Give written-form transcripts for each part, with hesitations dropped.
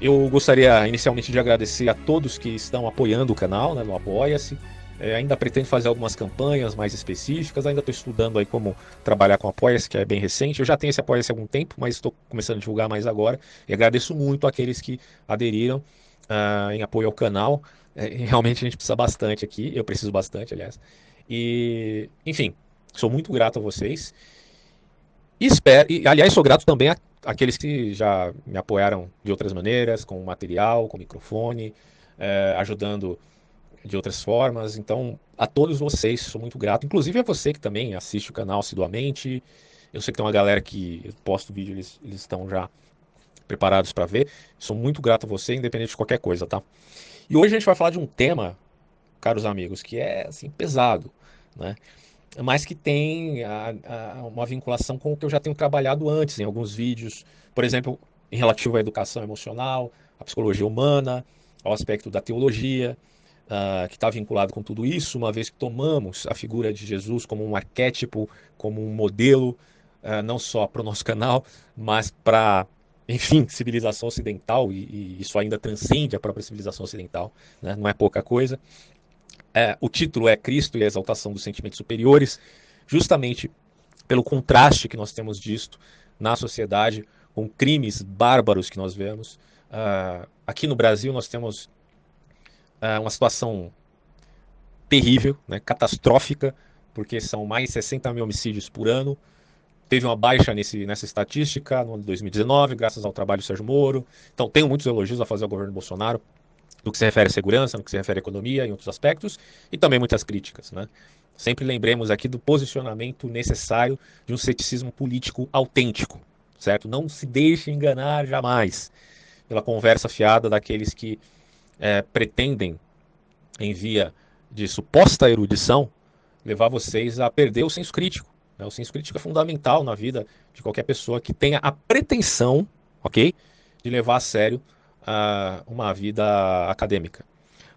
Eu gostaria inicialmente de agradecer a todos que estão apoiando o canal, né, no Apoia-se. Ainda pretendo fazer algumas campanhas mais específicas, ainda estou estudando aí como trabalhar com Apoia-se, que é bem recente. Eu já tenho esse Apoia-se há algum tempo, mas estou começando a divulgar mais agora. E agradeço muito àqueles que aderiram em apoio ao canal. Realmente a gente precisa bastante aqui, eu preciso bastante, aliás. E, enfim, sou muito grato a vocês. E espero, e, aliás, sou grato também àqueles que já me apoiaram de outras maneiras, com material, com microfone, ajudando de outras formas. Então, a todos vocês, sou muito grato. Inclusive a você que também assiste o canal assiduamente. Eu sei que tem uma galera que eu posto vídeo, eles estão já preparados para ver. Sou muito grato a você, independente de qualquer coisa, tá? E hoje a gente vai falar de um tema, caros amigos, que é assim pesado, né? Mas que tem uma vinculação com o que eu já tenho trabalhado antes em alguns vídeos, por exemplo, em relativo à educação emocional, à psicologia humana, ao aspecto da teologia, que está vinculado com tudo isso, uma vez que tomamos a figura de Jesus como um arquétipo, como um modelo, não só para o nosso canal, mas para, enfim, civilização ocidental, e isso ainda transcende a própria civilização ocidental, né? Não é pouca coisa. O título é Cristo e a Exaltação dos Sentimentos Superiores, justamente pelo contraste que nós temos disto na sociedade, com crimes bárbaros que nós vemos. Aqui no Brasil nós temos uma situação terrível, né, catastrófica, porque são mais de 60 mil homicídios por ano. Teve uma baixa nessa estatística no ano de 2019, graças ao trabalho do Sérgio Moro. Então tenho muitos elogios a fazer ao governo Bolsonaro, no que se refere à segurança, no que se refere à economia, em outros aspectos, e também muitas críticas, né? Sempre lembremos aqui do posicionamento necessário de um ceticismo político autêntico, certo? Não se deixe enganar jamais pela conversa fiada daqueles que pretendem, em via de suposta erudição, levar vocês a perder o senso crítico. Né? O senso crítico é fundamental na vida de qualquer pessoa que tenha a pretensão, ok, de levar a sério uma vida acadêmica.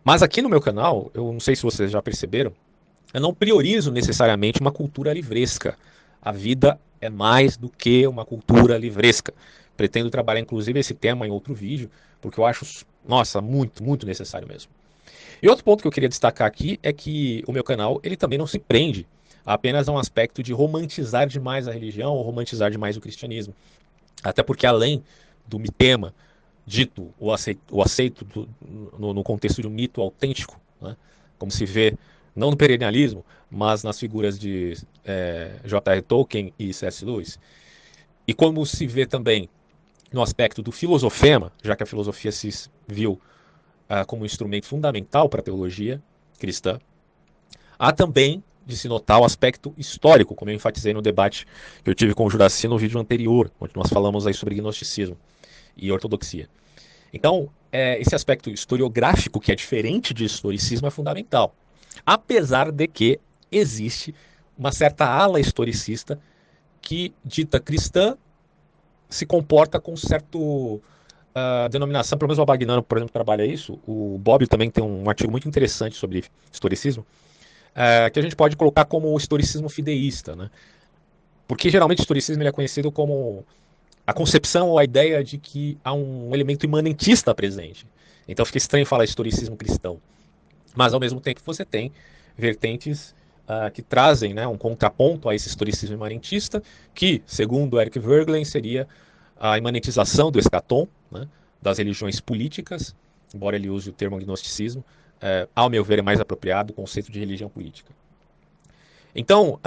Mas aqui no meu canal, eu não sei se vocês já perceberam, eu não priorizo necessariamente uma cultura livresca. A vida é mais do que uma cultura livresca. Pretendo trabalhar inclusive esse tema em outro vídeo, porque eu acho, nossa, muito, muito necessário mesmo. E outro ponto que eu queria destacar aqui é que o meu canal, ele também não se prende apenas a um aspecto de romantizar demais a religião ou romantizar demais o cristianismo. Até porque além do tema dito ou aceito no contexto de um mito autêntico, né? Como se vê não no perennialismo, mas nas figuras de J.R. Tolkien e C.S. Lewis, e como se vê também no aspecto do filosofema, já que a filosofia se viu como um instrumento fundamental para a teologia cristã, há também de se notar o aspecto histórico, como eu enfatizei no debate que eu tive com o Juraci no vídeo anterior, onde nós falamos aí sobre gnosticismo e ortodoxia. Então, esse aspecto historiográfico, que é diferente de historicismo, é fundamental. Apesar de que existe uma certa ala historicista que, dita cristã, se comporta com certo denominação, pelo menos o Abagnano, por exemplo, trabalha isso. O Bob também tem um artigo muito interessante sobre historicismo, que a gente pode colocar como o historicismo fideísta, né? Porque geralmente o historicismo ele é conhecido como a concepção ou a ideia de que há um elemento imanentista presente. Então fica estranho falar historicismo cristão. Mas ao mesmo tempo você tem vertentes que trazem, né, um contraponto a esse historicismo imanentista, que, segundo Eric Voegelin, seria a imanentização do escatom, né, das religiões políticas, embora ele use o termo gnosticismo, ao meu ver é mais apropriado o conceito de religião política. Então,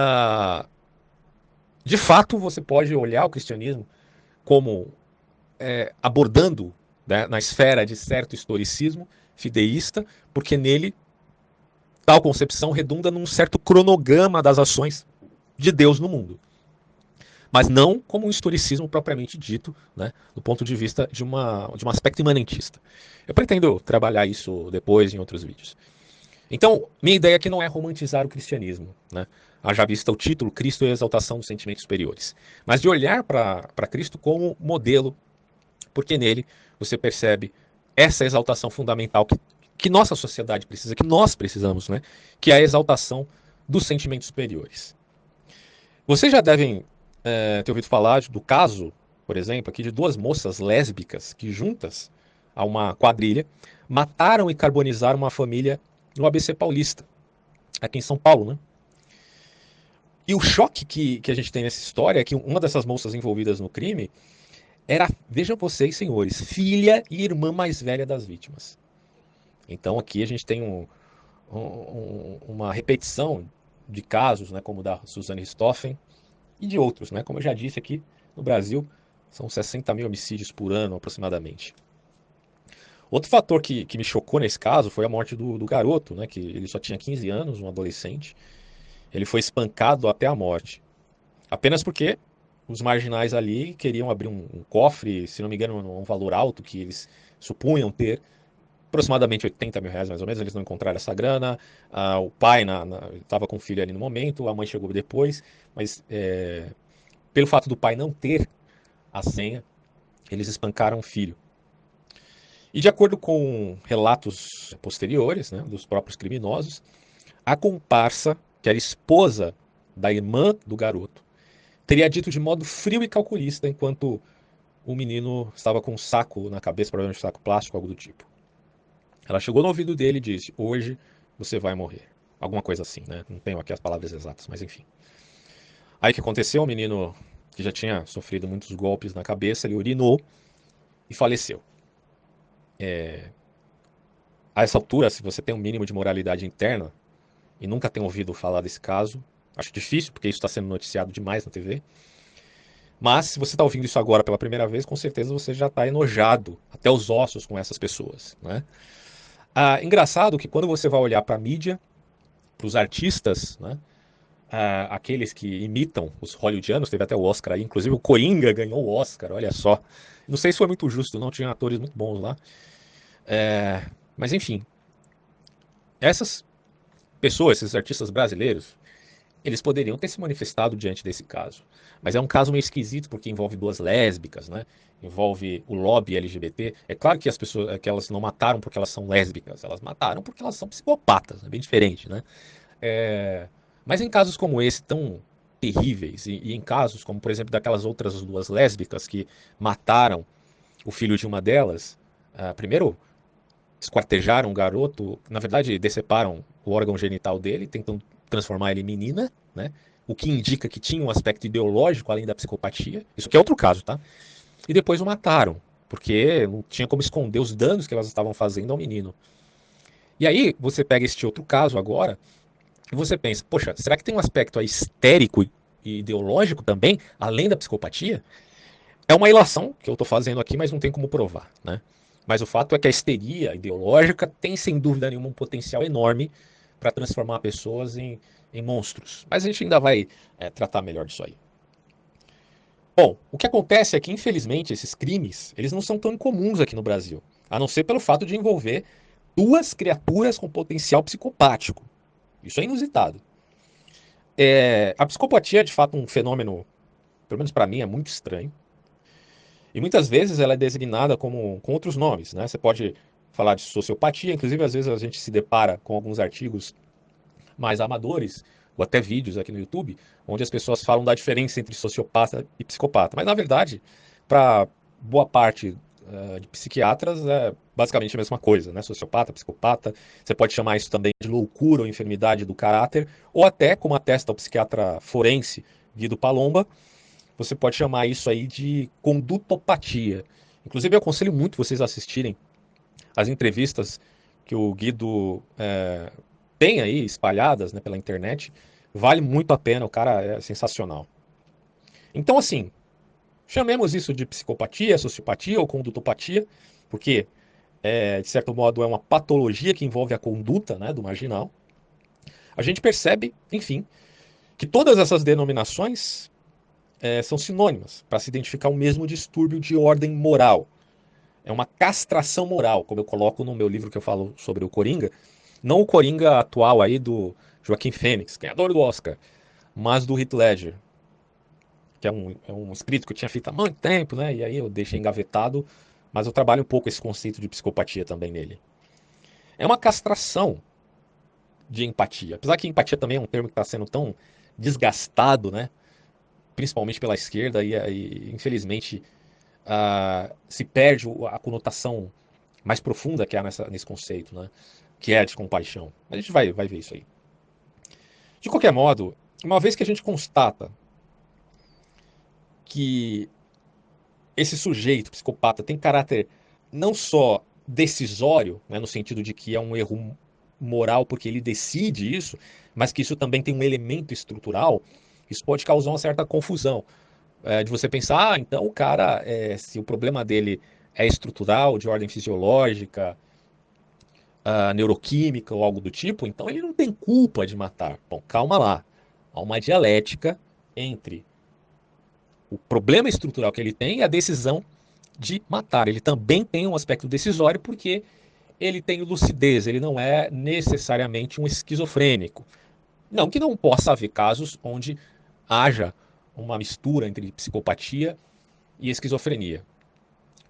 de fato, você pode olhar o cristianismo como abordando, né, na esfera de certo historicismo fideísta, porque nele tal concepção redunda num certo cronograma das ações de Deus no mundo. Mas não como um historicismo propriamente dito, né, do ponto de vista de um aspecto imanentista. Eu pretendo trabalhar isso depois em outros vídeos. Então, minha ideia aqui não é romantizar o cristianismo, né? Haja vista o título, Cristo e a Exaltação dos Sentimentos Superiores. Mas de olhar para Cristo como modelo, porque nele você percebe essa exaltação fundamental que nossa sociedade precisa, que nós precisamos, né? Que é a exaltação dos sentimentos superiores. Vocês já devem ter ouvido falar do caso, por exemplo, aqui de duas moças lésbicas que juntas a uma quadrilha, mataram e carbonizaram uma família no ABC Paulista, aqui em São Paulo, né? E o choque que a gente tem nessa história é que uma dessas moças envolvidas no crime era, vejam vocês, senhores, filha e irmã mais velha das vítimas. Então aqui a gente tem uma repetição de casos, né, como o da Suzane Richthofen e de outros, né? Como eu já disse aqui, no Brasil são 60 mil homicídios por ano aproximadamente. Outro fator que me chocou nesse caso foi a morte do garoto, né, que ele só tinha 15 anos, um adolescente. Ele foi espancado até a morte. Apenas porque os marginais ali queriam abrir um cofre, se não me engano, um valor alto que eles supunham ter, aproximadamente 80 mil reais mais ou menos. Eles não encontraram essa grana. O pai estava com o filho ali no momento, a mãe chegou depois, mas pelo fato do pai não ter a senha, eles espancaram o filho. E de acordo com relatos posteriores, né, dos próprios criminosos, a comparsa, que era esposa da irmã do garoto, teria dito de modo frio e calculista enquanto o menino estava com um saco na cabeça, provavelmente um saco plástico, algo do tipo. Ela chegou no ouvido dele e disse: hoje você vai morrer. Alguma coisa assim, né? Não tenho aqui as palavras exatas, mas enfim. Aí o que aconteceu? O menino, que já tinha sofrido muitos golpes na cabeça, ele urinou e faleceu. A essa altura, se você tem um mínimo de moralidade interna e nunca tem ouvido falar desse caso, acho difícil, porque isso está sendo noticiado demais na TV. Mas se você está ouvindo isso agora pela primeira vez, com certeza você já está enojado até os ossos com essas pessoas, né? Engraçado que quando você vai olhar para a mídia, para os artistas, né? Aqueles que imitam os hollywoodianos, teve até o Oscar aí, inclusive o Coringa ganhou o Oscar, olha só. Não sei se foi muito justo, não, tinha atores muito bons lá. Mas enfim, essas pessoas, esses artistas brasileiros, eles poderiam ter se manifestado diante desse caso. Mas é um caso meio esquisito porque envolve duas lésbicas, né? Envolve o lobby LGBT. É claro que as pessoas, que elas não mataram porque elas são lésbicas, elas mataram porque elas são psicopatas, é bem diferente, né? É... Mas em casos como esse, tão terríveis, e em casos como, por exemplo, daquelas outras duas lésbicas que mataram o filho de uma delas, primeiro esquartejaram o garoto, na verdade deceparam o órgão genital dele, tentando transformar ele em menina, né? O que indica que tinha um aspecto ideológico além da psicopatia. Isso aqui é outro caso, tá? E depois o mataram, porque não tinha como esconder os danos que elas estavam fazendo ao menino. E aí você pega este outro caso agora e você pensa, poxa, será que tem um aspecto aí histérico e ideológico também, além da psicopatia? É uma ilação que eu estou fazendo aqui, mas não tem como provar, né? Mas o fato é que a histeria ideológica tem, sem dúvida nenhuma, um potencial enorme para transformar pessoas em monstros. Mas a gente ainda vai tratar melhor disso aí. Bom, o que acontece é que, infelizmente, esses crimes, eles não são tão incomuns aqui no Brasil, a não ser pelo fato de envolver duas criaturas com potencial psicopático. Isso é inusitado. A psicopatia é, de fato, um fenômeno, pelo menos para mim, é muito estranho. E muitas vezes ela é designada com outros nomes, né? Você pode falar de sociopatia, inclusive às vezes a gente se depara com alguns artigos mais amadores, ou até vídeos aqui no YouTube, onde as pessoas falam da diferença entre sociopata e psicopata. Mas na verdade, para boa parte de psiquiatras, é basicamente a mesma coisa, né? Sociopata, psicopata. Você pode chamar isso também de loucura ou enfermidade do caráter, ou até, como atesta o psiquiatra forense Guido Palomba, você pode chamar isso aí de condutopatia. Inclusive, eu aconselho muito vocês assistirem as entrevistas que o Guido tem aí espalhadas, né, pela internet. Vale muito a pena, o cara é sensacional. Então, assim, chamemos isso de psicopatia, sociopatia ou condutopatia, porque, de certo modo, é uma patologia que envolve a conduta, né, do marginal. A gente percebe, enfim, que todas essas denominações são sinônimas para se identificar o mesmo distúrbio de ordem moral. É uma castração moral, como eu coloco no meu livro que eu falo sobre o Coringa. Não o Coringa atual aí do Joaquim Fênix, ganhador do Oscar, mas do Heath Ledger, que é um escrito que eu tinha feito há muito tempo, né? E aí eu deixei engavetado, mas eu trabalho um pouco esse conceito de psicopatia também nele. É uma castração de empatia. Apesar que empatia também é um termo que está sendo tão desgastado, né? Principalmente pela esquerda, e infelizmente se perde a conotação mais profunda que há nesse conceito, né? Que é a de compaixão. A gente vai ver isso aí. De qualquer modo, uma vez que a gente constata que esse sujeito psicopata tem caráter não só decisório, né, no sentido de que é um erro moral porque ele decide isso, mas que isso também tem um elemento estrutural, isso pode causar uma certa confusão. De você pensar, então o cara, se o problema dele é estrutural, de ordem fisiológica, neuroquímica ou algo do tipo, então ele não tem culpa de matar. Bom, calma lá. Há uma dialética entre o problema estrutural que ele tem e a decisão de matar. Ele também tem um aspecto decisório porque ele tem lucidez, ele não é necessariamente um esquizofrênico. Não que não possa haver casos onde haja uma mistura entre psicopatia e esquizofrenia.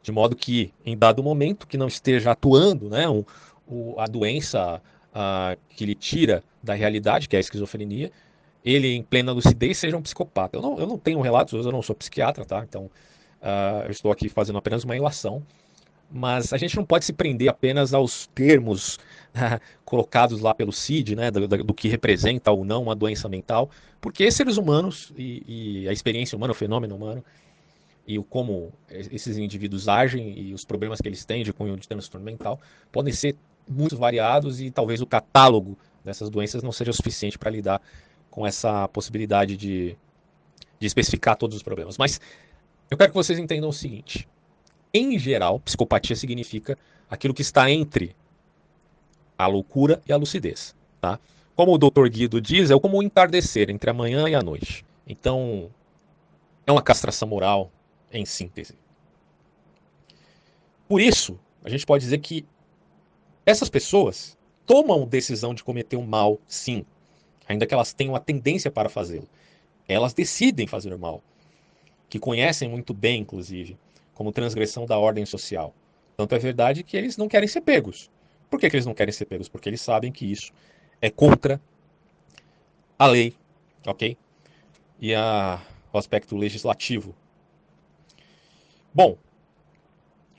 De modo que, em dado momento, que não esteja atuando, né, a doença que lhe tira da realidade, que é a esquizofrenia, ele, em plena lucidez, seja um psicopata. Eu não tenho relatos, eu não sou psiquiatra, tá? Então, eu estou aqui fazendo apenas uma ilação. Mas a gente não pode se prender apenas aos termos colocados lá pelo CID, né, do que representa ou não uma doença mental, porque seres humanos e a experiência humana, o fenômeno humano, e o como esses indivíduos agem e os problemas que eles têm de cunho de transtorno mental podem ser muito variados e talvez o catálogo dessas doenças não seja o suficiente para lidar com essa possibilidade de especificar todos os problemas. Mas eu quero que vocês entendam o seguinte: em geral, psicopatia significa aquilo que está entre a loucura e a lucidez, tá? Como o Dr. Guido diz, é como o entardecer entre a manhã e a noite. Então, é uma castração moral em síntese. Por isso, a gente pode dizer que essas pessoas tomam decisão de cometer um mal, sim, ainda que elas tenham a tendência para fazê-lo. Elas decidem fazer o mal, que conhecem muito bem, inclusive, como transgressão da ordem social. Tanto é verdade que eles não querem ser pegos. Por que eles não querem ser pegos? Porque eles sabem que isso é contra a lei, ok? E o aspecto legislativo. Bom,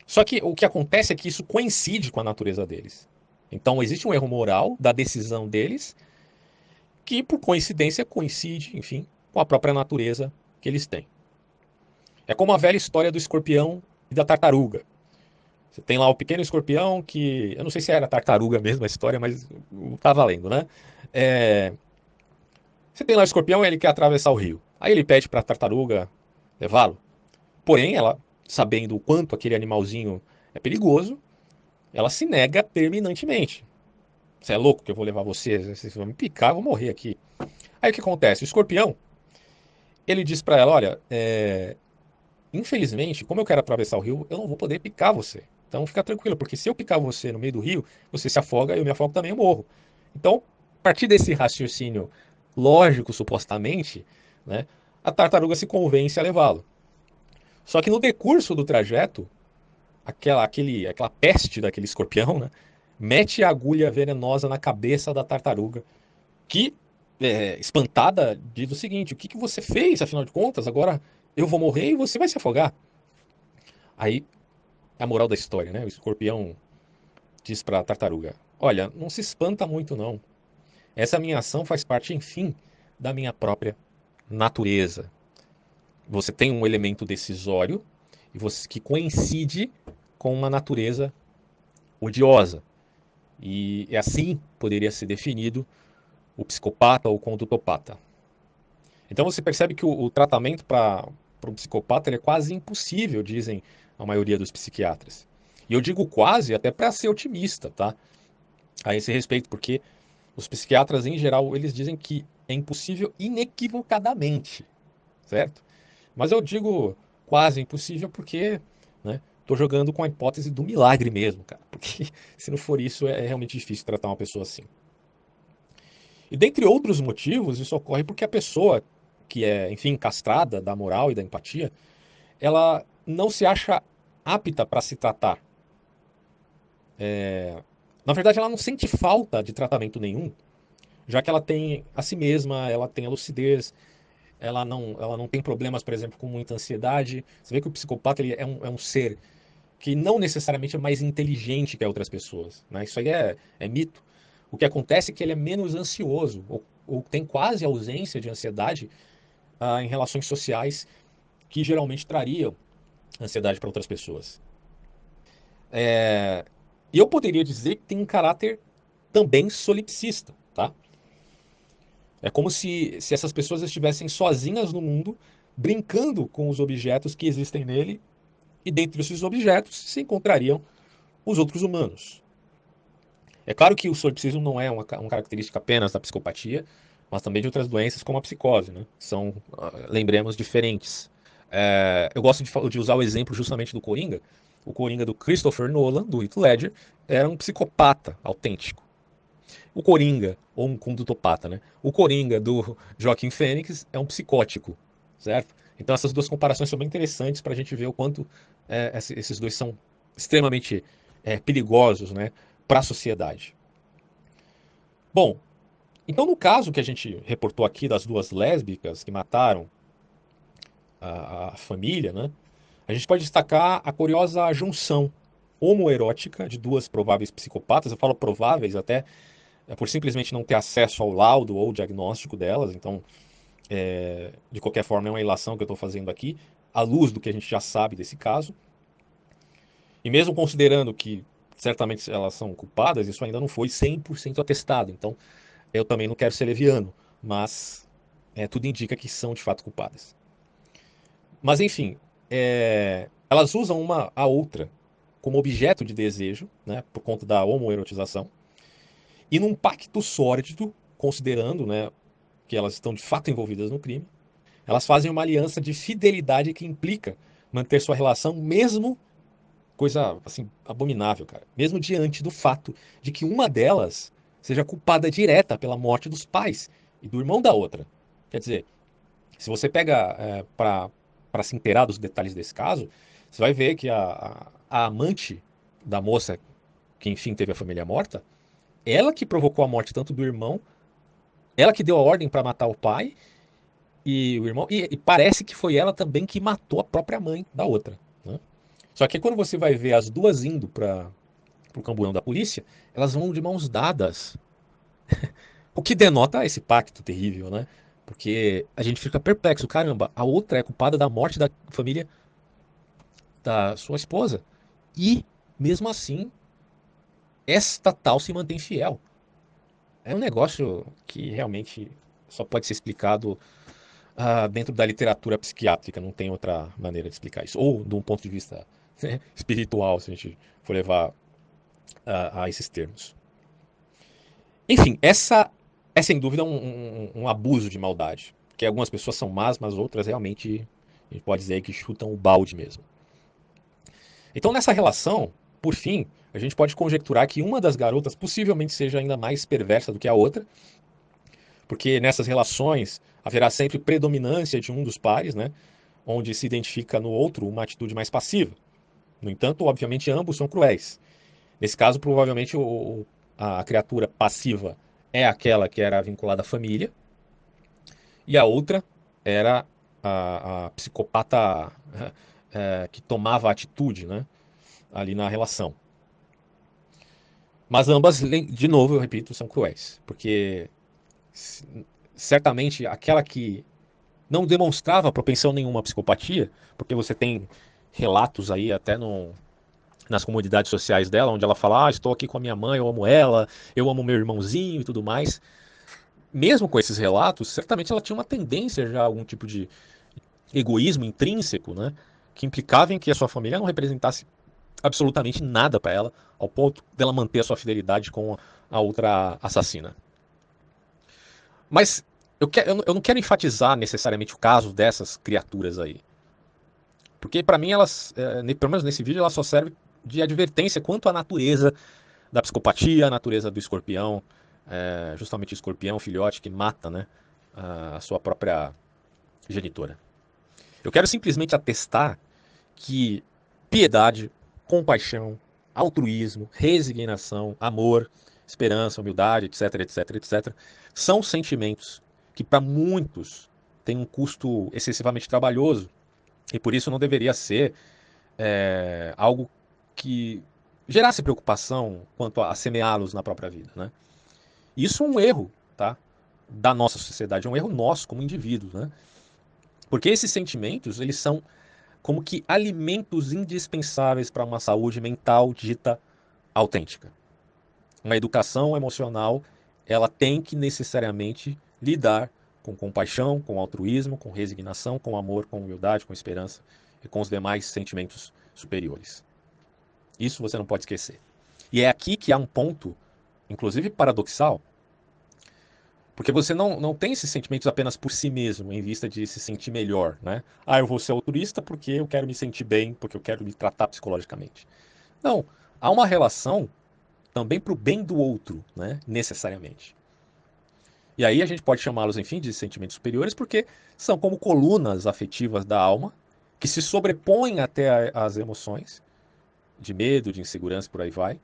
só que o que acontece é que isso coincide com a natureza deles. Então existe um erro moral da decisão deles que, por coincidência, coincide, enfim, com a própria natureza que eles têm. É como a velha história do escorpião e da tartaruga. Você tem lá o pequeno escorpião que. Eu não sei se era tartaruga mesmo a história, mas tá valendo, né? É, você tem lá o escorpião e ele quer atravessar o rio. Aí ele pede para a tartaruga levá-lo. Porém, ela, sabendo o quanto aquele animalzinho é perigoso, ela se nega terminantemente. Você é louco que eu vou levar você? Você vai me picar, eu vou morrer aqui. Aí o que acontece? O escorpião, ele diz para ela: olha, infelizmente, como eu quero atravessar o rio, eu não vou poder picar você. Então fica tranquilo, porque se eu picar você no meio do rio, você se afoga, eu me afogo também, eu morro. Então, a partir desse raciocínio lógico, supostamente, né, a tartaruga se convence a levá-lo. Só que no decurso do trajeto, aquela peste daquele escorpião, né, mete a agulha venenosa na cabeça da tartaruga, que, espantada, diz o seguinte: o que você fez, afinal de contas? Agora eu vou morrer e você vai se afogar. Aí, a moral da história, né? O escorpião diz para a tartaruga: olha, não se espanta muito, não. Essa minha ação faz parte, enfim, da minha própria natureza. Você tem um elemento decisório e que coincide com uma natureza odiosa. E assim poderia ser definido o psicopata ou o condutopata. Então você percebe que o tratamento para o psicopata ele é quase impossível, dizem a maioria dos psiquiatras. E eu digo quase até para ser otimista, tá? A esse respeito, porque os psiquiatras em geral eles dizem que é impossível inequivocadamente, certo? Mas eu digo quase impossível porque, né, tô jogando com a hipótese do milagre mesmo, cara. Porque se não for isso é realmente difícil tratar uma pessoa assim. E dentre outros motivos, isso ocorre porque a pessoa que é, enfim, castrada da moral e da empatia, ela não se acha apta para se tratar. Na verdade, ela não sente falta de tratamento nenhum, já que ela tem a si mesma, ela tem a lucidez, ela não tem problemas, por exemplo, com muita ansiedade. Você vê que o psicopata ele é um ser que não necessariamente é mais inteligente que outras pessoas, né? Isso aí é mito. O que acontece é que ele é menos ansioso, ou tem quase ausência de ansiedade em relações sociais que geralmente trariam ansiedade para outras pessoas. E eu poderia dizer que tem um caráter também solipsista, tá? É como se essas pessoas estivessem sozinhas no mundo, brincando com os objetos que existem nele, e dentro desses objetos se encontrariam os outros humanos. É claro que o solipsismo não é uma característica apenas da psicopatia, mas também de outras doenças como a psicose, né? São, lembremos, diferentes. Eu gosto de usar o exemplo justamente do Coringa. O Coringa do Christopher Nolan, do Heath Ledger, era um psicopata autêntico. O Coringa, ou um condutopata, né? O Coringa do Joaquim Fênix é um psicótico, certo? Então essas duas comparações são bem interessantes para a gente ver o quanto esses dois são extremamente perigosos, né, para a sociedade. Bom, então no caso que a gente reportou aqui das duas lésbicas que mataram a família, né, a gente pode destacar a curiosa junção homoerótica de duas prováveis psicopatas. Eu falo prováveis até por simplesmente não ter acesso ao laudo ou diagnóstico delas. Então, de qualquer forma, é uma ilação que eu estou fazendo aqui, à luz do que a gente já sabe desse caso. E mesmo considerando que certamente elas são culpadas, isso ainda não foi 100% atestado. Então, eu também não quero ser leviano, mas tudo indica que são de fato culpadas. Mas enfim, elas usam uma a outra como objeto de desejo, né, por conta da homoerotização, e num pacto sórdido, considerando, né, que elas estão de fato envolvidas no crime, elas fazem uma aliança de fidelidade que implica manter sua relação mesmo, coisa assim abominável, cara, mesmo diante do fato de que uma delas seja culpada direta pela morte dos pais e do irmão da outra. Quer dizer, se você pega para se inteirar dos detalhes desse caso, você vai ver que a amante da moça que enfim teve a família morta, ela que provocou a morte tanto do irmão, ela que deu a ordem para matar o pai e o irmão, e parece que foi ela também que matou a própria mãe da outra, né? Só que quando você vai ver as duas indo para o camburão da polícia, elas vão de mãos dadas, o que denota esse pacto terrível, né? Porque a gente fica perplexo, caramba, a outra é culpada da morte da família da sua esposa. E, mesmo assim, esta tal se mantém fiel. É um negócio que realmente só pode ser explicado dentro da literatura psiquiátrica, não tem outra maneira de explicar isso. Ou de um ponto de vista né, espiritual, se a gente for levar a esses termos. Enfim, essa é sem dúvida um abuso de maldade. Porque algumas pessoas são más, mas outras realmente a gente pode dizer que chutam o balde mesmo. Então, nessa relação, por fim, a gente pode conjecturar que uma das garotas possivelmente seja ainda mais perversa do que a outra, porque nessas relações haverá sempre predominância de um dos pares, né, onde se identifica no outro uma atitude mais passiva. No entanto, obviamente, ambos são cruéis. Nesse caso, provavelmente a criatura passiva é aquela que era vinculada à família, e a outra era a psicopata que tomava atitude, né, ali na relação. Mas ambas, de novo, eu repito, são cruéis. Porque certamente aquela que não demonstrava propensão nenhuma à psicopatia, porque você tem relatos aí até nas comunidades sociais dela, onde ela fala, estou aqui com a minha mãe, eu amo ela, eu amo meu irmãozinho e tudo mais. Mesmo com esses relatos, certamente ela tinha uma tendência já a algum tipo de egoísmo intrínseco, né? Que implicava em que a sua família não representasse absolutamente nada para ela, ao ponto dela manter a sua fidelidade com a outra assassina. Mas eu não quero enfatizar necessariamente o caso dessas criaturas aí. Porque para mim elas, pelo menos nesse vídeo, ela só serve de advertência quanto à natureza da psicopatia, a natureza do escorpião, justamente o escorpião, o filhote que mata, né, a sua própria genitora. Eu quero simplesmente atestar que piedade, compaixão, altruísmo, resignação, amor, esperança, humildade, etc, etc, etc, são sentimentos que para muitos têm um custo excessivamente trabalhoso e por isso não deveria ser algo que gerasse preocupação quanto a semeá-los na própria vida, né? Isso é um erro, tá? Da nossa sociedade, é um erro nosso como indivíduos, né? Porque esses sentimentos, eles são como que alimentos indispensáveis para uma saúde mental dita autêntica. Uma educação emocional, ela tem que necessariamente lidar com compaixão, com altruísmo, com resignação, com amor, com humildade, com esperança e com os demais sentimentos superiores. Isso você não pode esquecer. E é aqui que há um ponto, inclusive paradoxal, porque você não tem esses sentimentos apenas por si mesmo, em vista de se sentir melhor, né? Ah, eu vou ser altruísta porque eu quero me sentir bem, porque eu quero me tratar psicologicamente. Não, há uma relação também para o bem do outro, né? Necessariamente. E aí a gente pode chamá-los, enfim, de sentimentos superiores, porque são como colunas afetivas da alma, que se sobrepõem até as emoções, de medo, de insegurança, por aí vai,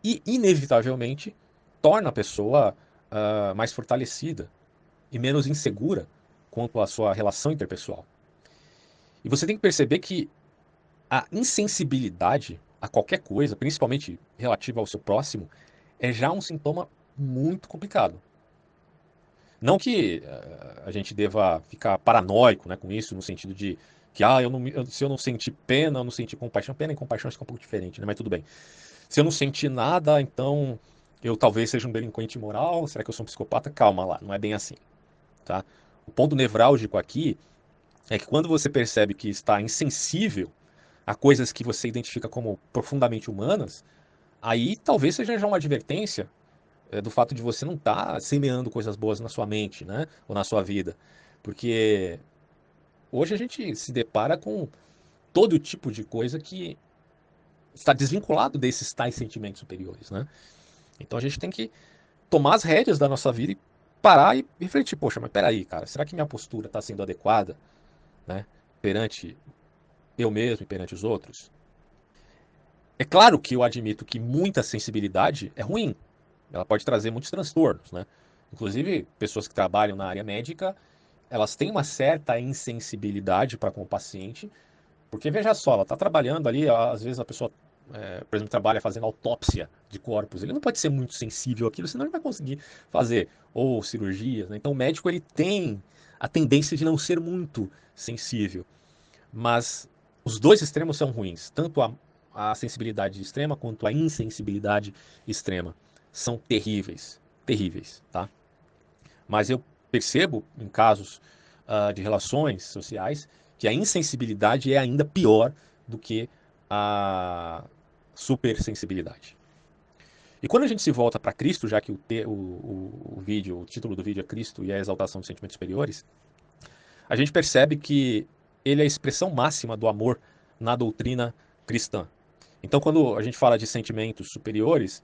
e inevitavelmente torna a pessoa mais fortalecida e menos insegura quanto à sua relação interpessoal. E você tem que perceber que a insensibilidade a qualquer coisa, principalmente relativa ao seu próximo, é já um sintoma muito complicado. Não que a gente deva ficar paranoico, né, com isso, no sentido de que se eu não sentir pena, eu não sentir compaixão, pena e compaixão acho que é um pouco diferente, né, mas tudo bem. Se eu não sentir nada, então eu talvez seja um delinquente moral, será que eu sou um psicopata? Calma lá, não é bem assim, tá? O ponto nevrálgico aqui é que quando você percebe que está insensível a coisas que você identifica como profundamente humanas, aí talvez seja já uma advertência do fato de você não estar semeando coisas boas na sua mente, né? Ou na sua vida. Porque hoje a gente se depara com todo tipo de coisa que está desvinculado desses tais sentimentos superiores, né? Então a gente tem que tomar as rédeas da nossa vida e parar e refletir, poxa, mas peraí, cara, será que minha postura está sendo adequada, né? Perante eu mesmo e perante os outros? É claro que eu admito que muita sensibilidade é ruim. Ela pode trazer muitos transtornos, né? Inclusive, pessoas que trabalham na área médica, elas têm uma certa insensibilidade para com o paciente, porque veja só, ela está trabalhando ali, às vezes a pessoa, por exemplo, trabalha fazendo autópsia de corpos, ele não pode ser muito sensível àquilo, senão ele vai conseguir fazer, ou cirurgias, né? Então o médico ele tem a tendência de não ser muito sensível, mas os dois extremos são ruins, tanto a sensibilidade extrema quanto a insensibilidade extrema. São terríveis, terríveis, tá? Mas eu percebo em casos de relações sociais que a insensibilidade é ainda pior do que a supersensibilidade. E quando a gente se volta para Cristo, já que o título do vídeo é Cristo e a exaltação dos sentimentos superiores, a gente percebe que ele é a expressão máxima do amor na doutrina cristã. Então, quando a gente fala de sentimentos superiores,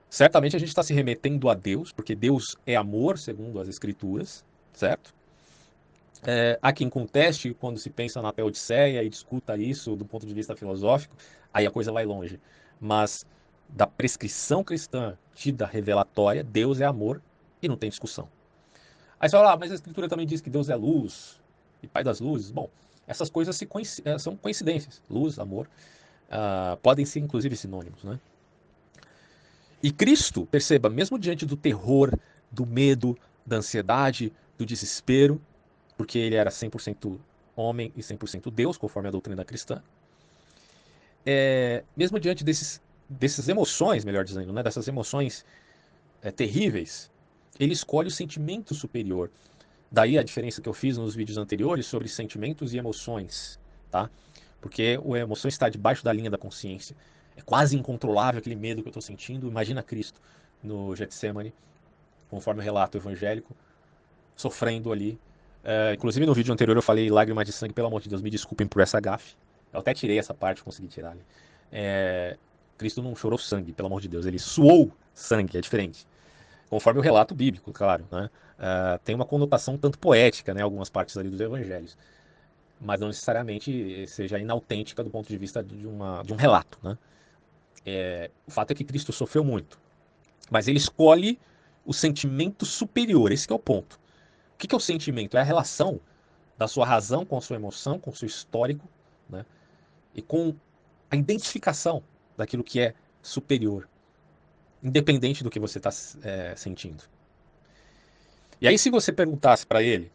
certamente a gente está se remetendo a Deus, porque Deus é amor, segundo as Escrituras, certo? Há quem conteste quando se pensa na Teodiceia e discuta isso do ponto de vista filosófico, aí a coisa vai longe. Mas da prescrição cristã tida revelatória, Deus é amor e não tem discussão. Aí você fala, mas a Escritura também diz que Deus é luz e Pai das luzes. Bom, essas coisas são coincidências. Luz, amor, podem ser inclusive sinônimos, né? E Cristo, perceba, mesmo diante do terror, do medo, da ansiedade, do desespero, porque ele era 100% homem e 100% Deus, conforme a doutrina cristã, mesmo diante dessas emoções, melhor dizendo, né, dessas emoções terríveis, ele escolhe o sentimento superior. Daí a diferença que eu fiz nos vídeos anteriores sobre sentimentos e emoções, tá? Porque a emoção está debaixo da linha da consciência. É quase incontrolável aquele medo que eu estou sentindo. Imagina Cristo no Getsemane, conforme o relato evangélico, sofrendo ali. Inclusive no vídeo anterior eu falei lágrimas de sangue, pelo amor de Deus, me desculpem por essa gafe. Eu até tirei essa parte, consegui tirar ali. Cristo não chorou sangue, pelo amor de Deus, ele suou sangue, é diferente. Conforme o relato bíblico, claro, né? Tem uma conotação tanto poética, né? Algumas partes ali dos evangelhos, mas não necessariamente seja inautêntica do ponto de vista de um relato, né? O fato é que Cristo sofreu muito, mas ele escolhe o sentimento superior, esse que é o ponto. O que é o sentimento? É a relação da sua razão com a sua emoção, com o seu histórico, né? E com a identificação daquilo que é superior, independente do que você está sentindo. E aí, se você perguntasse para ele,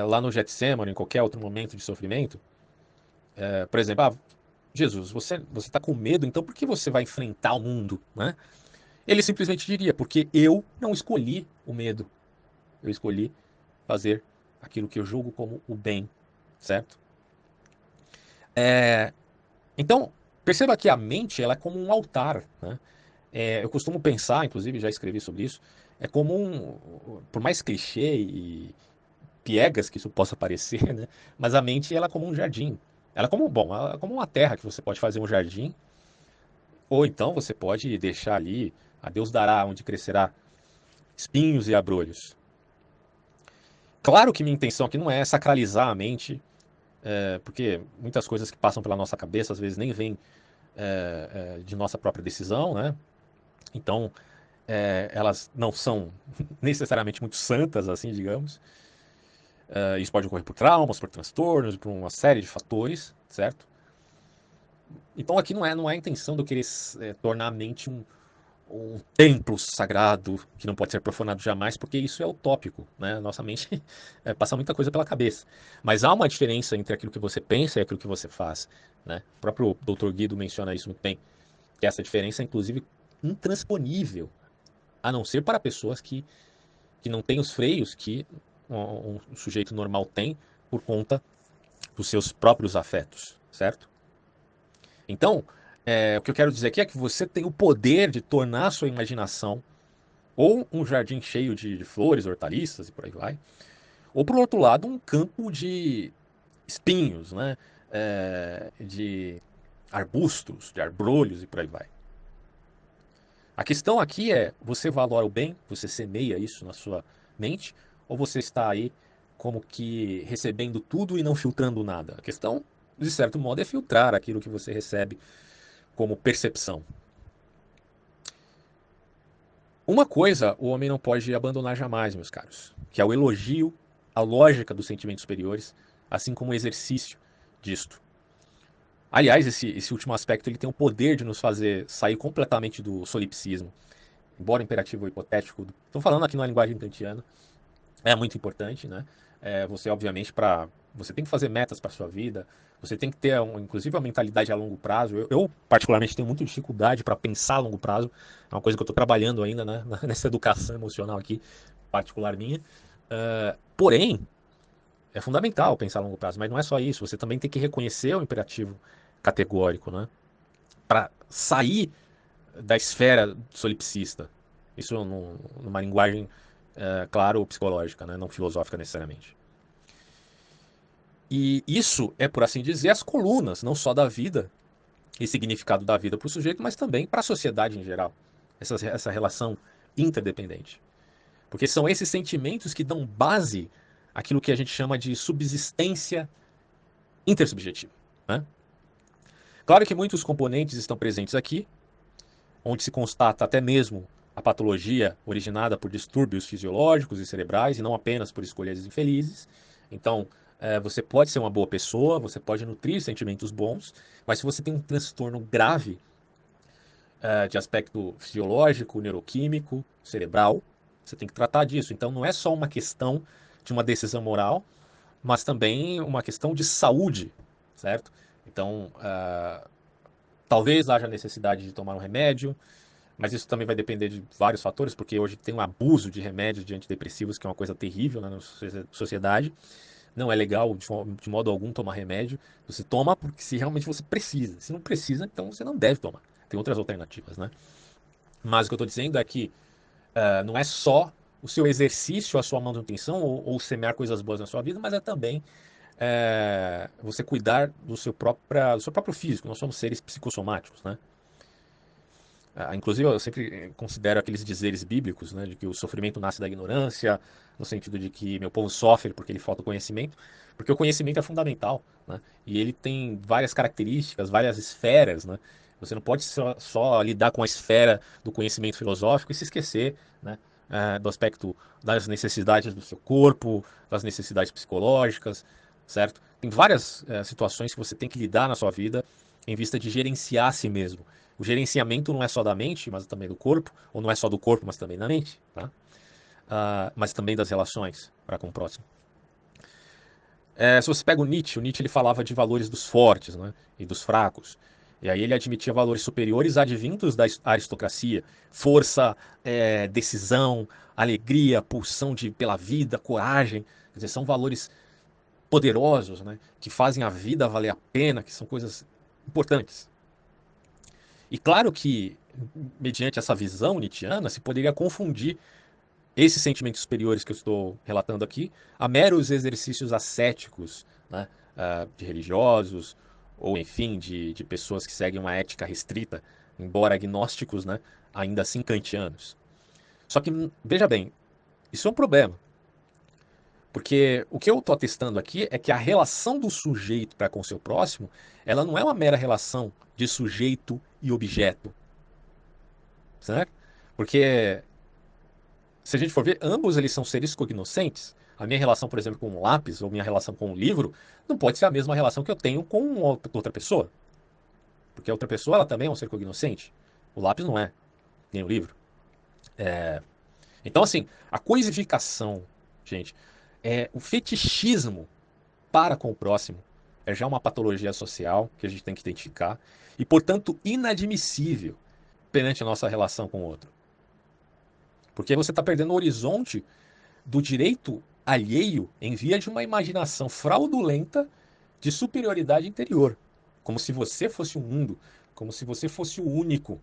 lá no Getsemane, em qualquer outro momento de sofrimento, por exemplo, Jesus, você está com medo, então por que você vai enfrentar o mundo, né? Ele simplesmente diria, porque eu não escolhi o medo, eu escolhi fazer aquilo que eu julgo como o bem, certo? Então, perceba que a mente ela é como um altar, né? Eu costumo pensar, inclusive já escrevi sobre isso, é como por mais clichê e piegas que isso possa parecer, né? Mas a mente ela é como um jardim. Ela é como, bom, ela é como uma terra que você pode fazer um jardim, ou então você pode deixar ali, a Deus dará onde crescerá espinhos e abrolhos. Claro que minha intenção aqui não é sacralizar a mente, porque muitas coisas que passam pela nossa cabeça às vezes nem vêm de nossa própria decisão, né? Então, elas não são necessariamente muito santas, assim, digamos. Isso pode ocorrer por traumas, por transtornos, por uma série de fatores, certo? Então aqui não é a intenção de eu querer tornar a mente um templo sagrado que não pode ser profanado jamais, porque isso é utópico, né? Nossa mente passa muita coisa pela cabeça. Mas há uma diferença entre aquilo que você pensa e aquilo que você faz, né? O próprio Dr. Guido menciona isso muito bem, que essa diferença é inclusive intransponível, a não ser para pessoas que não têm os freios que um sujeito normal tem por conta dos seus próprios afetos, certo? Então, o que eu quero dizer aqui é que você tem o poder de tornar a sua imaginação ou um jardim cheio de flores, hortaliças e por aí vai, ou por outro lado, um campo de espinhos, né? De arbustos, de arbrolhos e por aí vai. A questão aqui é, você valora o bem, você semeia isso na sua mente, ou você está aí como que recebendo tudo e não filtrando nada? A questão, de certo modo, é filtrar aquilo que você recebe como percepção. Uma coisa o homem não pode abandonar jamais, meus caros, que é o elogio à lógica dos sentimentos superiores, assim como o exercício disto. Aliás, esse último aspecto ele tem o poder de nos fazer sair completamente do solipsismo, embora imperativo ou hipotético. Estou falando aqui numa linguagem kantiana, é muito importante, né? Você, obviamente, você tem que fazer metas para sua vida, você tem que ter, inclusive, uma mentalidade a longo prazo. Eu, particularmente, tenho muita dificuldade para pensar a longo prazo, é uma coisa que eu estou trabalhando ainda, né? Nessa educação emocional aqui, particular minha. Porém, é fundamental pensar a longo prazo, mas não é só isso, você também tem que reconhecer o imperativo categórico, né? Para sair da esfera solipsista. Isso numa linguagem, claro, psicológica, né? Não filosófica necessariamente. E isso é, por assim dizer, as colunas, não só da vida e significado da vida para o sujeito, mas também para a sociedade em geral. Essa relação interdependente. Porque são esses sentimentos que dão base àquilo que a gente chama de subsistência intersubjetiva, né? Claro que muitos componentes estão presentes aqui, onde se constata até mesmo a patologia originada por distúrbios fisiológicos e cerebrais, e não apenas por escolhas infelizes. Então, você pode ser uma boa pessoa, você pode nutrir sentimentos bons, mas se você tem um transtorno grave de aspecto fisiológico, neuroquímico, cerebral, você tem que tratar disso. Então, não é só uma questão de uma decisão moral, mas também uma questão de saúde, certo? Então, talvez haja necessidade de tomar um remédio, mas isso também vai depender de vários fatores, porque hoje tem um abuso de remédios de antidepressivos, que é uma coisa terrível, né, na sociedade. Não é legal de modo algum tomar remédio. Você toma porque se realmente você precisa. Se não precisa, então você não deve tomar. Tem outras alternativas, né? Mas o que eu estou dizendo é que não é só o seu exercício, a sua manutenção ou semear coisas boas na sua vida, mas é também você cuidar do seu próprio físico. Nós somos seres psicossomáticos, né? Inclusive, eu sempre considero aqueles dizeres bíblicos, né, de que o sofrimento nasce da ignorância, no sentido de que meu povo sofre porque lhe falta o conhecimento, porque o conhecimento é fundamental, né, e ele tem várias características, várias esferas, né. Você não pode só lidar com a esfera do conhecimento filosófico e se esquecer, né, do aspecto das necessidades do seu corpo, das necessidades psicológicas, certo? Tem várias situações que você tem que lidar na sua vida em vista de gerenciar a si mesmo. O gerenciamento não é só da mente, mas também do corpo, ou não é só do corpo, mas também da mente, tá? Mas também das relações para com o próximo. Se você pega o Nietzsche ele falava de valores dos fortes, né, e dos fracos. E aí ele admitia valores superiores advindos da aristocracia. Força, decisão, alegria, pulsão pela vida, coragem. Quer dizer, são valores poderosos, né, que fazem a vida valer a pena, que são coisas importantes. E claro que, mediante essa visão nietzschiana, se poderia confundir esses sentimentos superiores que eu estou relatando aqui a meros exercícios ascéticos, né, de religiosos, ou enfim, de pessoas que seguem uma ética restrita, embora agnósticos, né, ainda assim kantianos. Só que, veja bem, isso é um problema. Porque o que eu estou atestando aqui é que a relação do sujeito para com o seu próximo, ela não é uma mera relação de sujeito e objeto, certo? Porque se a gente for ver, ambos eles são seres cognoscentes. A minha relação, por exemplo, com um lápis ou minha relação com um livro não pode ser a mesma relação que eu tenho com outra pessoa. Porque a outra pessoa ela também é um ser cognoscente. O lápis não é, nem o livro. Então, assim, a coisificação, gente, o fetichismo para com o próximo é já uma patologia social que a gente tem que identificar e, portanto, inadmissível perante a nossa relação com o outro. Porque você está perdendo o horizonte do direito alheio em via de uma imaginação fraudulenta de superioridade interior. Como se você fosse o mundo, como se você fosse o único.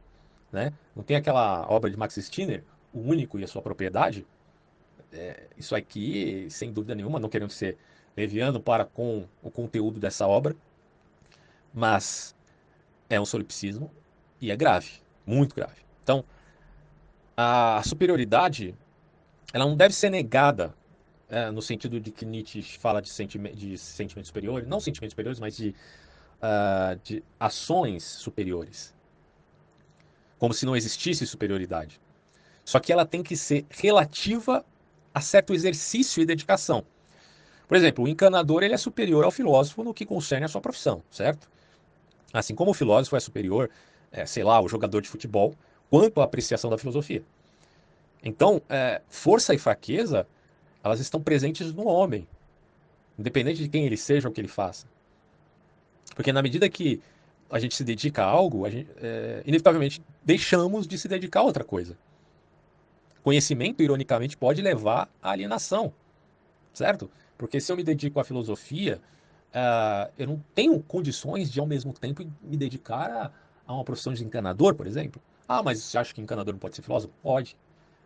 Né? Não tem aquela obra de Max Stirner, O Único e a Sua Propriedade? Isso aqui, sem dúvida nenhuma, não querendo ser leviano para com o conteúdo dessa obra, mas é um solipsismo e é grave, muito grave. Então, a superioridade ela não deve ser negada no sentido de que Nietzsche fala de sentimentos superiores, não sentimentos superiores, mas de ações superiores, como se não existisse superioridade. Só que ela tem que ser relativa a certo exercício e dedicação. Por exemplo, o encanador ele é superior ao filósofo no que concerne a sua profissão, certo? Assim como o filósofo é superior, sei lá, ao jogador de futebol, quanto à apreciação da filosofia. Então, força e fraqueza, elas estão presentes no homem, independente de quem ele seja ou o que ele faça. Porque na medida que a gente se dedica a algo, inevitavelmente deixamos de se dedicar a outra coisa. Conhecimento, ironicamente, pode levar à alienação, certo? Porque se eu me dedico à filosofia, eu não tenho condições de, ao mesmo tempo, me dedicar a uma profissão de encanador, por exemplo. Ah, mas você acha que encanador não pode ser filósofo? Pode.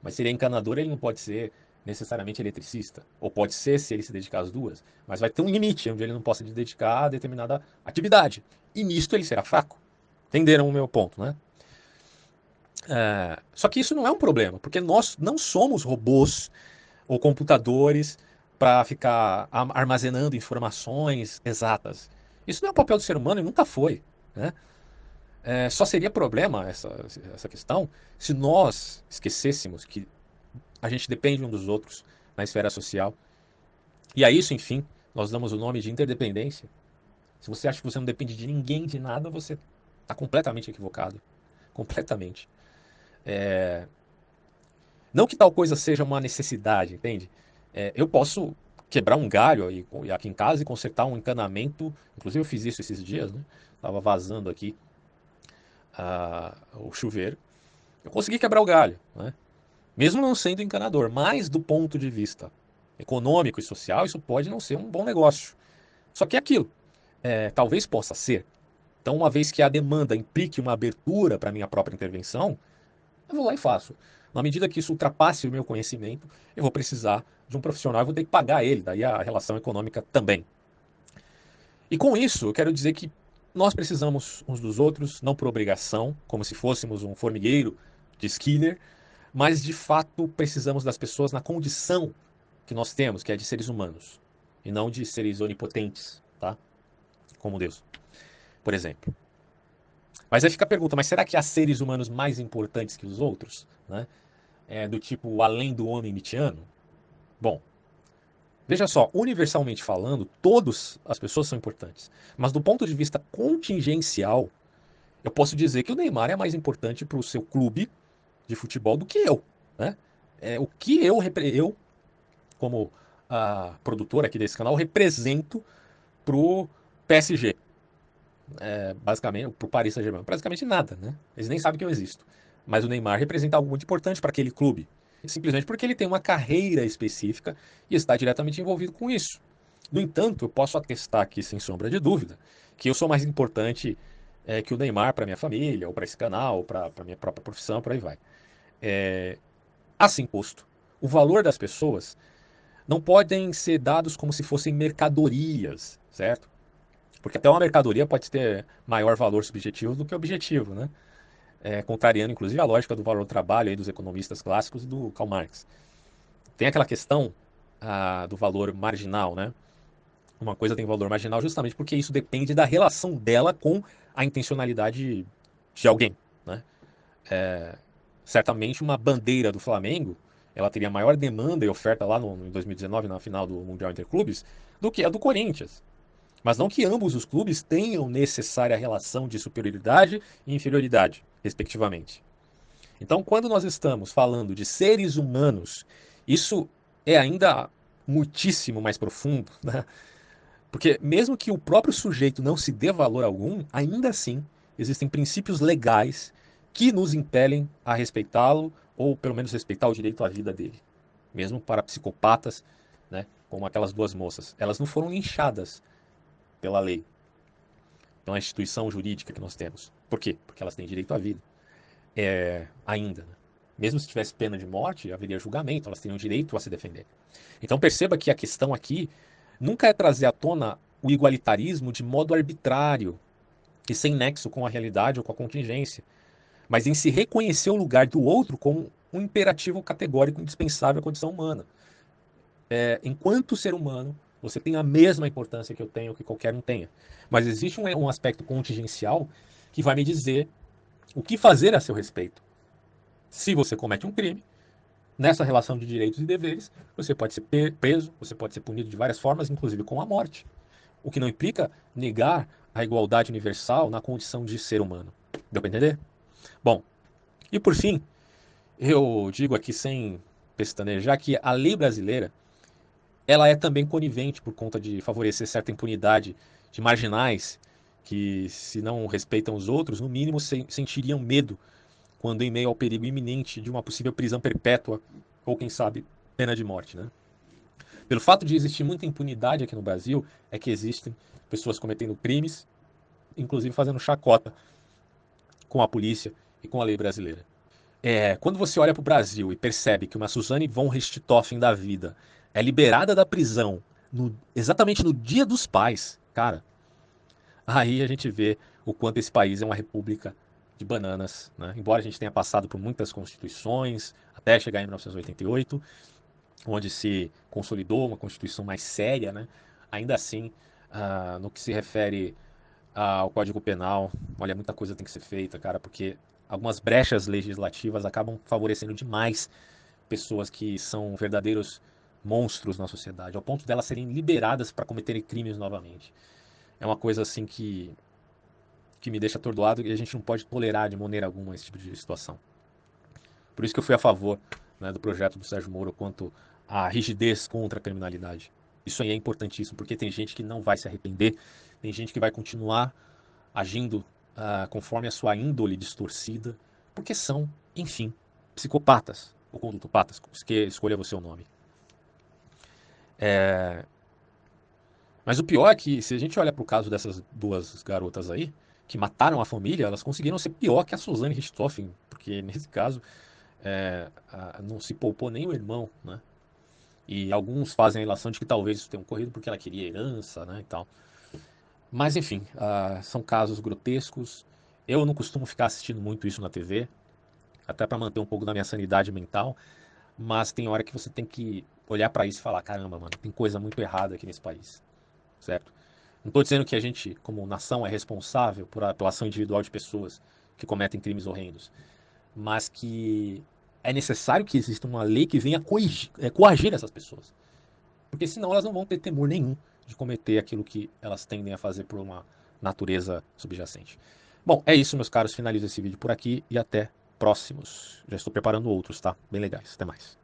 Mas se ele é encanador, ele não pode ser necessariamente eletricista. Ou pode ser se ele se dedicar às duas. Mas vai ter um limite onde ele não possa se dedicar a determinada atividade. E nisto ele será fraco. Entenderam o meu ponto, né? Só que isso não é um problema, porque nós não somos robôs ou computadores para ficar armazenando informações exatas. Isso não é o papel do ser humano e nunca foi. Né? Só seria problema essa questão se nós esquecêssemos que a gente depende um dos outros na esfera social. E a isso, enfim, nós damos o nome de interdependência. Se você acha que você não depende de ninguém, de nada, você está completamente equivocado. Completamente. Não que tal coisa seja uma necessidade, entende? Eu posso quebrar um galho aí, aqui em casa e consertar um encanamento. Inclusive eu fiz isso esses dias, né? Tava vazando aqui o chuveiro. Eu consegui quebrar o galho, né? Mesmo não sendo encanador, mas do ponto de vista econômico e social, isso pode não ser um bom negócio. Só que é aquilo, talvez possa ser. Então, uma vez que a demanda implique uma abertura para a minha própria intervenção, eu vou lá e faço. Na medida que isso ultrapasse o meu conhecimento, eu vou precisar de um profissional e vou ter que pagar ele, daí a relação econômica também. E com isso, eu quero dizer que nós precisamos uns dos outros, não por obrigação, como se fôssemos um formigueiro de Skinner, mas de fato precisamos das pessoas na condição que nós temos, que é de seres humanos, e não de seres onipotentes, tá? Como Deus, por exemplo. Mas aí fica a pergunta, mas será que há seres humanos mais importantes que os outros? Né? Do tipo além do homem mitiano? Bom, Veja só, universalmente falando, todas as pessoas são importantes. Mas do ponto de vista contingencial, eu posso dizer que o Neymar é mais importante para o seu clube de futebol do que eu, né? O que eu como produtor aqui desse canal, represento pro PSG, basicamente, pro Paris Saint-Germain. Praticamente nada, né? Eles nem sabem que eu existo. Mas o Neymar representa algo muito importante para aquele clube, simplesmente porque ele tem uma carreira específica e está diretamente envolvido com isso. No entanto, eu posso atestar aqui, sem sombra de dúvida, que eu sou mais importante que o Neymar para minha família, ou para esse canal, ou para minha própria profissão, por aí vai. Assim posto, o valor das pessoas não podem ser dados como se fossem mercadorias, certo? Porque até uma mercadoria pode ter maior valor subjetivo do que objetivo, né? Contrariando inclusive a lógica do valor do trabalho aí dos economistas clássicos do Karl Marx. Tem aquela questão do valor marginal, né? Uma coisa tem valor marginal justamente porque isso depende da relação dela com a intencionalidade de alguém, né? Certamente uma bandeira do Flamengo, ela teria maior demanda e oferta lá em 2019, na final do Mundial Interclubes, do que a do Corinthians. Mas não que ambos os clubes tenham necessária relação de superioridade e inferioridade, respectivamente. Então, quando nós estamos falando de seres humanos, isso é ainda muitíssimo mais profundo, né? Porque mesmo que o próprio sujeito não se dê valor algum, ainda assim existem princípios legais que nos impelem a respeitá-lo ou pelo menos respeitar o direito à vida dele. Mesmo para psicopatas, né, como aquelas duas moças, elas não foram linchadas pela lei, pela instituição jurídica que nós temos. Por quê? Porque elas têm direito à vida. Ainda. Né? Mesmo se tivesse pena de morte, haveria julgamento, elas teriam direito a se defender. Então perceba que a questão aqui nunca é trazer à tona o igualitarismo de modo arbitrário e sem nexo com a realidade ou com a contingência, mas em se reconhecer o lugar do outro como um imperativo categórico indispensável à condição humana. Enquanto ser humano, você tem a mesma importância que eu tenho, que qualquer um tenha. Mas existe um aspecto contingencial que vai me dizer o que fazer a seu respeito. Se você comete um crime, nessa relação de direitos e deveres, você pode ser preso, você pode ser punido de várias formas, inclusive com a morte. O que não implica negar a igualdade universal na condição de ser humano. Deu para entender? Bom, e por fim, eu digo aqui sem pestanejar que a lei brasileira ela é também conivente por conta de favorecer certa impunidade de marginais que, se não respeitam os outros, no mínimo sentiriam medo quando em meio ao perigo iminente de uma possível prisão perpétua ou, quem sabe, pena de morte, né? Pelo fato de existir muita impunidade aqui no Brasil, é que existem pessoas cometendo crimes, inclusive fazendo chacota com a polícia e com a lei brasileira. Quando você olha para o Brasil e percebe que uma Suzane von Richthofen da vida é liberada da prisão exatamente no Dia dos Pais, cara, aí a gente vê o quanto esse país é uma república de bananas, né? Embora a gente tenha passado por muitas constituições, até chegar em 1988, onde se consolidou uma constituição mais séria, né? Ainda assim, no que se refere ao Código Penal, olha, muita coisa tem que ser feita, cara, porque algumas brechas legislativas acabam favorecendo demais pessoas que são verdadeiros monstros na sociedade, ao ponto delas serem liberadas para cometerem crimes novamente. É uma coisa assim que me deixa atordoado e a gente não pode tolerar de maneira alguma esse tipo de situação. Por isso que eu fui a favor, né, do projeto do Sérgio Moro quanto à rigidez contra a criminalidade. Isso aí é importantíssimo, porque tem gente que não vai se arrepender, tem gente que vai continuar agindo conforme a sua índole distorcida, porque são, enfim, psicopatas ou condutopatas, que escolha você o nome. Mas o pior é que, se a gente olha para o caso dessas duas garotas aí, que mataram a família, elas conseguiram ser pior que a Suzane Richthofen, porque nesse caso não se poupou nem o irmão, né? E alguns fazem a relação de que talvez isso tenha ocorrido porque ela queria herança, né, e tal. Mas enfim, são casos grotescos. Eu não costumo ficar assistindo muito isso na TV, até para manter um pouco da minha sanidade mental, mas tem hora que você tem que olhar para isso e falar, caramba, mano, tem coisa muito errada aqui nesse país, certo? Não estou dizendo que a gente, como nação, é responsável pela ação individual de pessoas que cometem crimes horrendos, mas que é necessário que exista uma lei que venha coagir essas pessoas. porque senão elas não vão ter temor nenhum de cometer aquilo que elas tendem a fazer por uma natureza subjacente. Bom, é isso, meus caros. Finalizo esse vídeo por aqui e até próximos. Já estou preparando outros, tá? Bem legais. Até mais.